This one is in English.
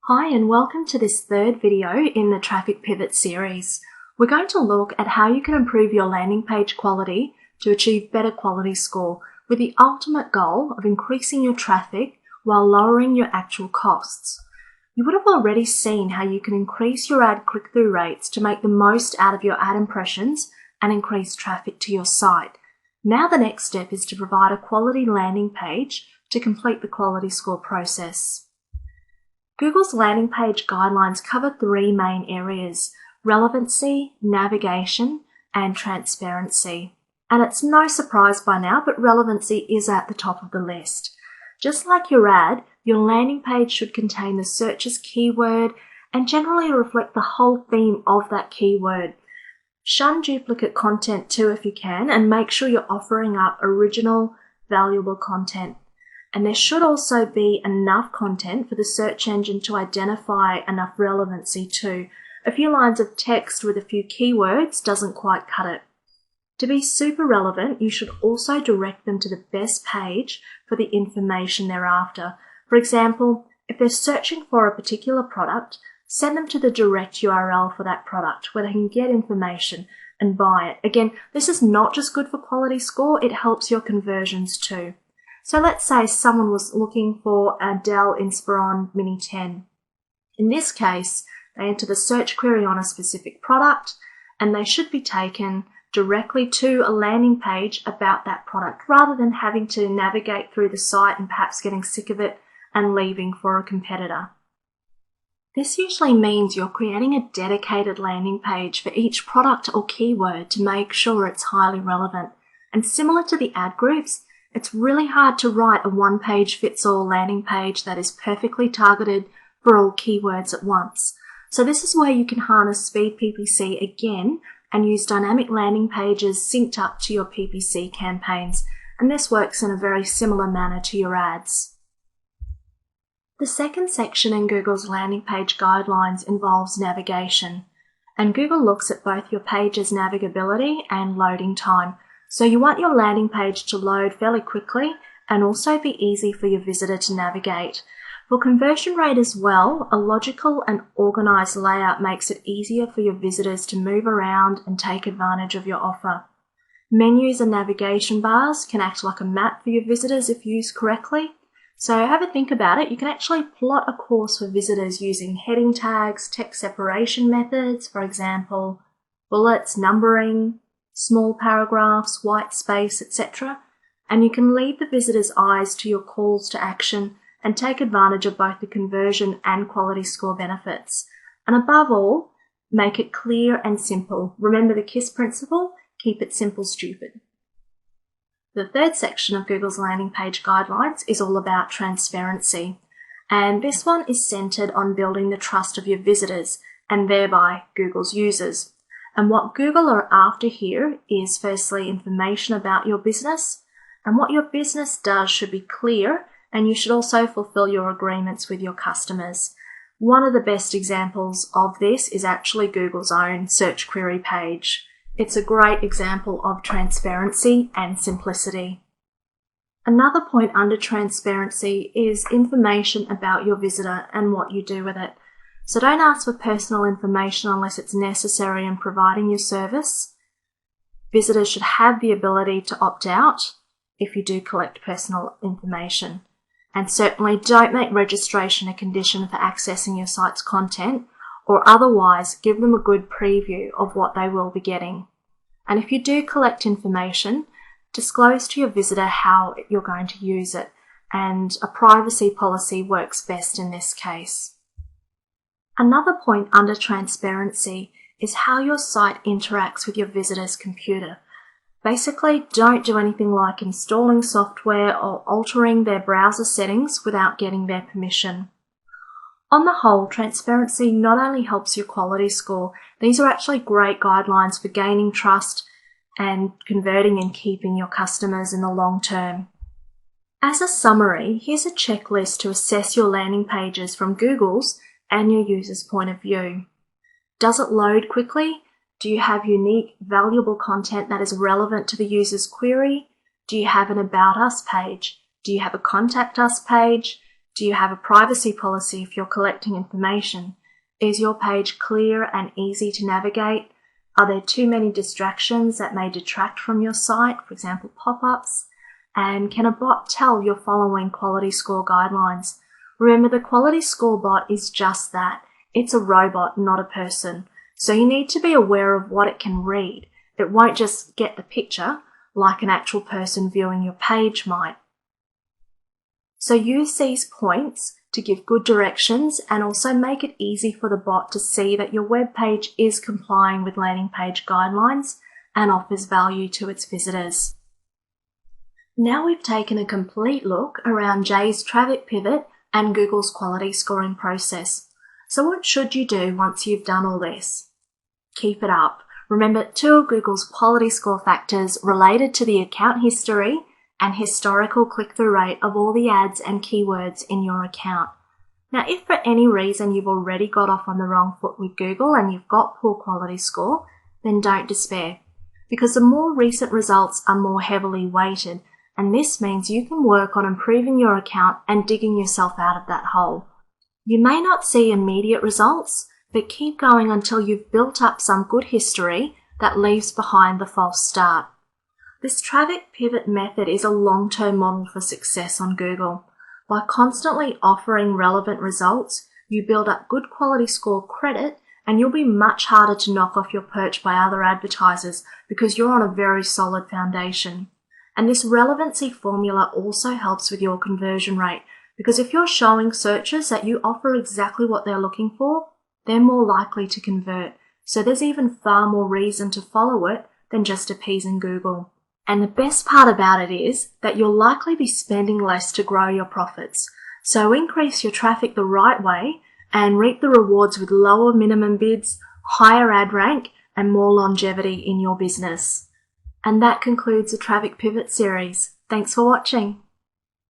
Hi and welcome to this third video in the Traffic Pivot series. We're going to look at how you can improve your landing page quality to achieve better quality score with the ultimate goal of increasing your traffic while lowering your actual costs. You would have already seen how you can increase your ad click-through rates to make the most out of your ad impressions and increase traffic to your site. Now the next step is to provide a quality landing page to complete the quality score process. Google's landing page guidelines cover three main areas: relevancy, navigation, and transparency. And it's no surprise by now, but relevancy is at the top of the list. Just like your ad, your landing page should contain the searcher's keyword and generally reflect the whole theme of that keyword. Shun duplicate content too if you can, and make sure you're offering up original, valuable content. And there should also be enough content for the search engine to identify enough relevancy too. A few lines of text with a few keywords doesn't quite cut it. To be super relevant, you should also direct them to the best page for the information they're after. For example, if they're searching for a particular product, send them to the direct URL for that product where they can get information and buy it. Again, this is not just good for quality score, it helps your conversions too. So let's say someone was looking for a Dell Inspiron Mini 10. In this case, they enter the search query on a specific product and they should be taken directly to a landing page about that product rather than having to navigate through the site and perhaps getting sick of it and leaving for a competitor. This usually means you're creating a dedicated landing page for each product or keyword to make sure it's highly relevant. And similar to the ad groups, it's really hard to write a one-page-fits-all landing page that is perfectly targeted for all keywords at once. So this is where you can harness Speed PPC again and use dynamic landing pages synced up to your PPC campaigns. And this works in a very similar manner to your ads. The second section in Google's landing page guidelines involves navigation. And Google looks at both your page's navigability and loading time. So you want your landing page to load fairly quickly and also be easy for your visitor to navigate. For conversion rate as well, a logical and organized layout makes it easier for your visitors to move around and take advantage of your offer. Menus and navigation bars can act like a map for your visitors if used correctly. So have a think about it. You can actually plot a course for visitors using heading tags, text separation methods, for example, bullets, numbering, small paragraphs, white space, etc. And you can lead the visitor's eyes to your calls to action and take advantage of both the conversion and quality score benefits. And above all, make it clear and simple. Remember the KISS principle, keep it simple, stupid. The third section of Google's landing page guidelines is all about transparency. And this one is centered on building the trust of your visitors and thereby Google's users. And what Google are after here is firstly information about your business, and what your business does should be clear, and you should also fulfill your agreements with your customers. One of the best examples of this is actually Google's own search query page. It's a great example of transparency and simplicity. Another point under transparency is information about your visitor and what you do with it. So don't ask for personal information unless it's necessary in providing your service. Visitors should have the ability to opt out if you do collect personal information. And certainly don't make registration a condition for accessing your site's content, or otherwise give them a good preview of what they will be getting. And if you do collect information, disclose to your visitor how you're going to use it, and a privacy policy works best in this case. Another point under transparency is how your site interacts with your visitor's computer. Basically, don't do anything like installing software or altering their browser settings without getting their permission. On the whole, transparency not only helps your quality score, these are actually great guidelines for gaining trust and converting and keeping your customers in the long term. As a summary, here's a checklist to assess your landing pages from Google's and your user's point of view. Does it load quickly? Do you have unique, valuable content that is relevant to the user's query? Do you have an About Us page? Do you have a Contact Us page? Do you have a privacy policy if you're collecting information? Is your page clear and easy to navigate? Are there too many distractions that may detract from your site, for example, pop-ups? And can a bot tell you're following quality score guidelines? Remember, the quality score bot is just that. It's a robot, not a person. So you need to be aware of what it can read. It won't just get the picture like an actual person viewing your page might. So use these points to give good directions and also make it easy for the bot to see that your web page is complying with landing page guidelines and offers value to its visitors. Now we've taken a complete look around Jay's traffic pivot and Google's quality scoring process. So what should you do once you've done all this? Keep it up. Remember, 2 of Google's quality score factors related to the account history and historical click-through rate of all the ads and keywords in your account. Now, if for any reason you've already got off on the wrong foot with Google and you've got poor quality score, then don't despair, because the more recent results are more heavily weighted, and this means you can work on improving your account and digging yourself out of that hole. You may not see immediate results, but keep going until you've built up some good history that leaves behind the false start. This traffic pivot method is a long-term model for success on Google. By constantly offering relevant results, you build up good quality score credit, and you'll be much harder to knock off your perch by other advertisers because you're on a very solid foundation. And this relevancy formula also helps with your conversion rate, because if you're showing searchers that you offer exactly what they're looking for, they're more likely to convert. So there's even far more reason to follow it than just appeasing Google. And the best part about it is that you'll likely be spending less to grow your profits. So increase your traffic the right way and reap the rewards with lower minimum bids, higher ad rank, and more longevity in your business. And that concludes the Traffic Pivot series. Thanks for watching.